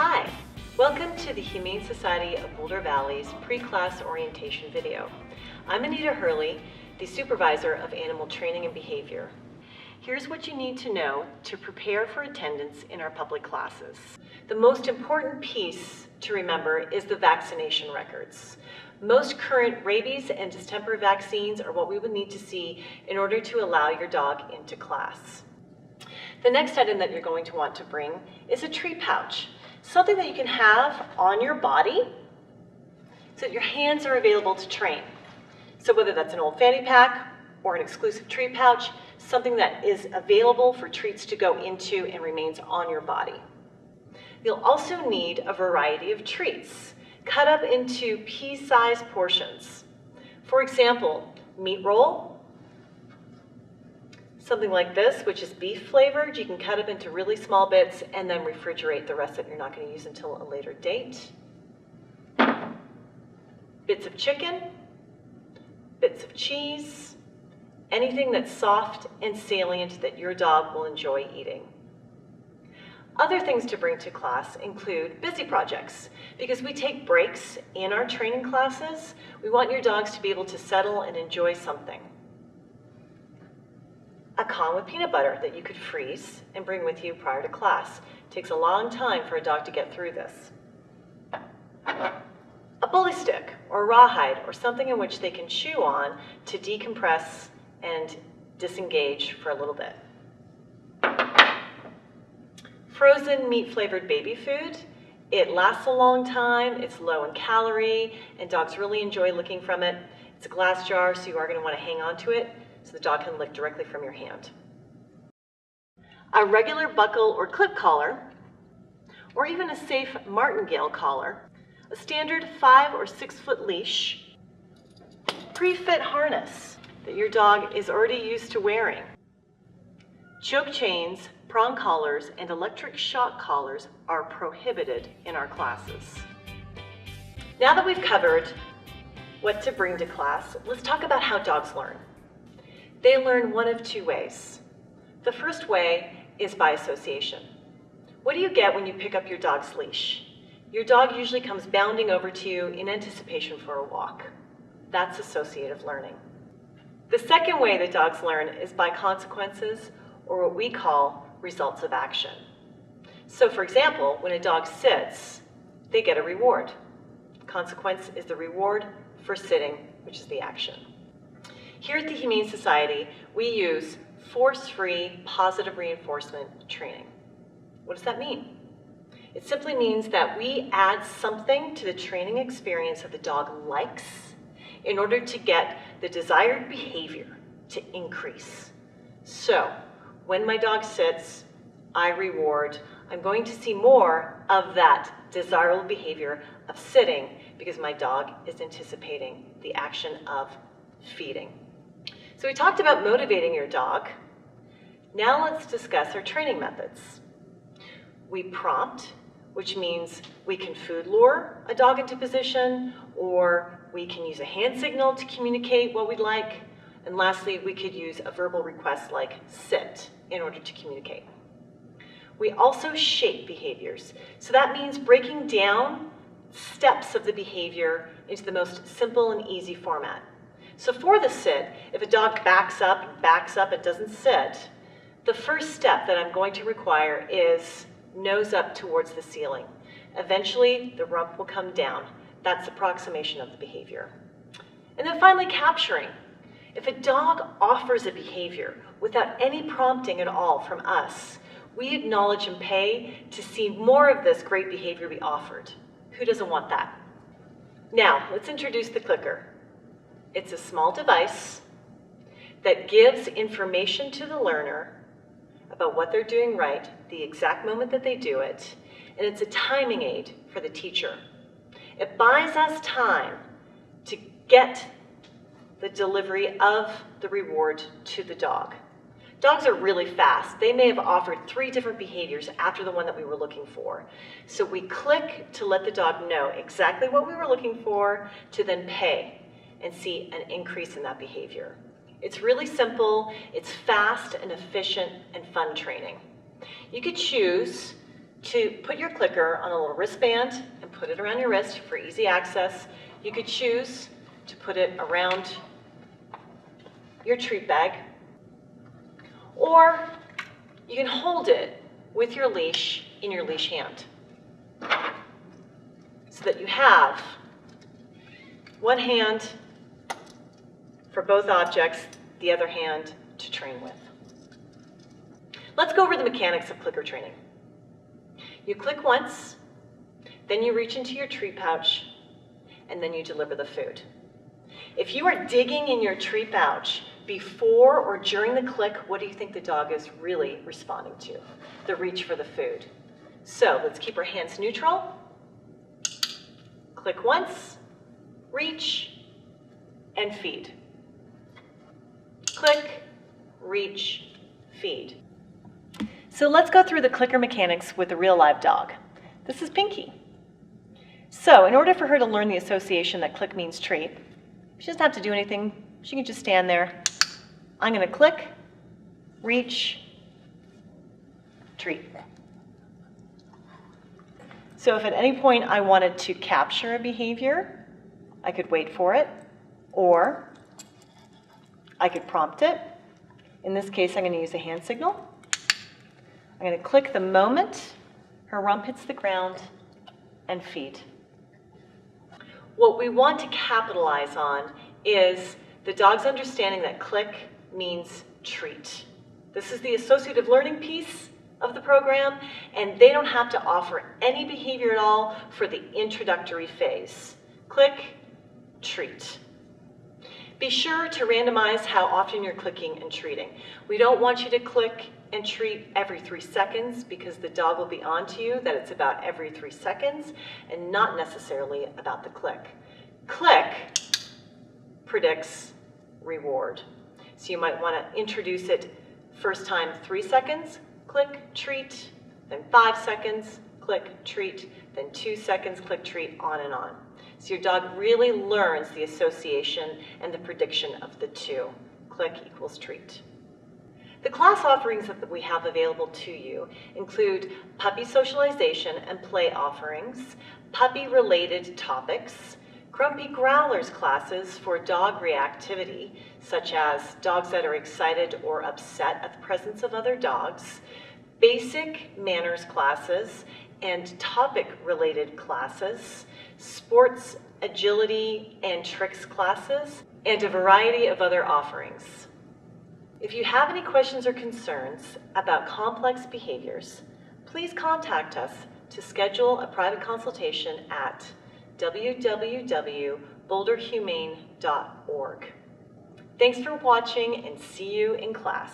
Hi, welcome to the Humane Society of Boulder Valley's pre-class orientation video. I'm Anita Hurley, the supervisor of animal training and behavior. Here's what you need to know to prepare for attendance in our public classes. The most important piece to remember is the vaccination records. Most current rabies and distemper vaccines are what we would need to see in order to allow your dog into class. The next item that you're going to want to bring is a treat pouch, something that you can have on your body so that your hands are available to train. So whether that's an old fanny pack or an exclusive treat pouch, something that is available for treats to go into and remains on your body. You'll also need a variety of treats cut up into pea-sized portions. For example, meat roll, something like this, which is beef flavored. You can cut up into really small bits and then refrigerate the rest that you're not going to use until a later date. Bits of chicken, bits of cheese, anything that's soft and salient that your dog will enjoy eating. Other things to bring to class include busy projects. Because we take breaks in our training classes, we want your dogs to be able to settle and enjoy something. A Kong with peanut butter that you could freeze and bring with you prior to class. It takes a long time for a dog to get through this. A bully stick or rawhide or something in which they can chew on to decompress and disengage for a little bit. Frozen meat-flavored baby food. It lasts a long time, it's low in calorie, and dogs really enjoy licking from it. It's a glass jar, so you are going to want to hang on to it so the dog can lick directly from your hand. A regular buckle or clip collar, or even a safe martingale collar, a standard 5 or 6 foot leash, pre-fit harness that your dog is already used to wearing, choke chains, prong collars, and electric shock collars are prohibited in our classes. Now that we've covered what to bring to class, let's talk about how dogs learn. They learn one of two ways. The first way is by association. What do you get when you pick up your dog's leash? Your dog usually comes bounding over to you in anticipation for a walk. That's associative learning. The second way that dogs learn is by consequences, or what we call results of action. So for example, when a dog sits, they get a reward. Consequence is the reward for sitting, which is the action. Here at the Humane Society, we use force-free positive reinforcement training. What does that mean? It simply means that we add something to the training experience that the dog likes in order to get the desired behavior to increase. So, when my dog sits, I reward. I'm going to see more of that desirable behavior of sitting because my dog is anticipating the action of feeding. So we talked about motivating your dog. Now let's discuss our training methods. We prompt, which means we can food lure a dog into position, or we can use a hand signal to communicate what we'd like. And lastly, we could use a verbal request like sit in order to communicate. We also shape behaviors. So that means breaking down steps of the behavior into the most simple and easy format. So for the sit, if a dog backs up and doesn't sit, the first step that I'm going to require is nose up towards the ceiling. Eventually, the rump will come down. That's approximation of the behavior. And then finally, capturing. If a dog offers a behavior without any prompting at all from us, we acknowledge and pay to see more of this great behavior be offered. Who doesn't want that? Now, let's introduce the clicker. It's a small device that gives information to the learner about what they're doing right, the exact moment that they do it, and it's a timing aid for the teacher. It buys us time to get the delivery of the reward to the dog. Dogs are really fast. They may have offered 3 different behaviors after the one that we were looking for. So we click to let the dog know exactly what we were looking for to then pay and see an increase in that behavior. It's really simple, it's fast and efficient and fun training. You could choose to put your clicker on a little wristband and put it around your wrist for easy access. You could choose to put it around your treat bag, or you can hold it with your leash in your leash hand so that you have one hand for both objects, the other hand to train with. Let's go over the mechanics of clicker training. You click once, then you reach into your treat pouch, and then you deliver the food. If you are digging in your treat pouch before or during the click, what do you think the dog is really responding to? The reach for the food. So let's keep our hands neutral. Click once, reach, and feed. Click, reach, feed. So let's go through the clicker mechanics with a real live dog. This is Pinky. So in order for her to learn the association that click means treat, she doesn't have to do anything. She can just stand there. I'm going to click, reach, treat. So if at any point I wanted to capture a behavior, I could wait for it, or I could prompt it. In this case, I'm going to use a hand signal. I'm going to click the moment her rump hits the ground and feed. What we want to capitalize on is the dog's understanding that click means treat. This is the associative learning piece of the program, and they don't have to offer any behavior at all for the introductory phase. Click, treat. Be sure to randomize how often you're clicking and treating. We don't want you to click and treat every 3 seconds because the dog will be onto you that it's about every 3 seconds and not necessarily about the click. Click predicts reward. So you might want to introduce it first time 3 seconds, click, treat, then 5 seconds, click, treat, then 2 seconds, click, treat, on and on. So your dog really learns the association and the prediction of the two. Click equals treat. The class offerings that we have available to you include puppy socialization and play offerings, puppy-related topics, Grumpy Growlers classes for dog reactivity, such as dogs that are excited or upset at the presence of other dogs, basic manners classes and topic-related classes, sports, agility, and tricks classes, and a variety of other offerings. If you have any questions or concerns about complex behaviors, please contact us to schedule a private consultation at www.boulderhumane.org. Thanks for watching and see you in class.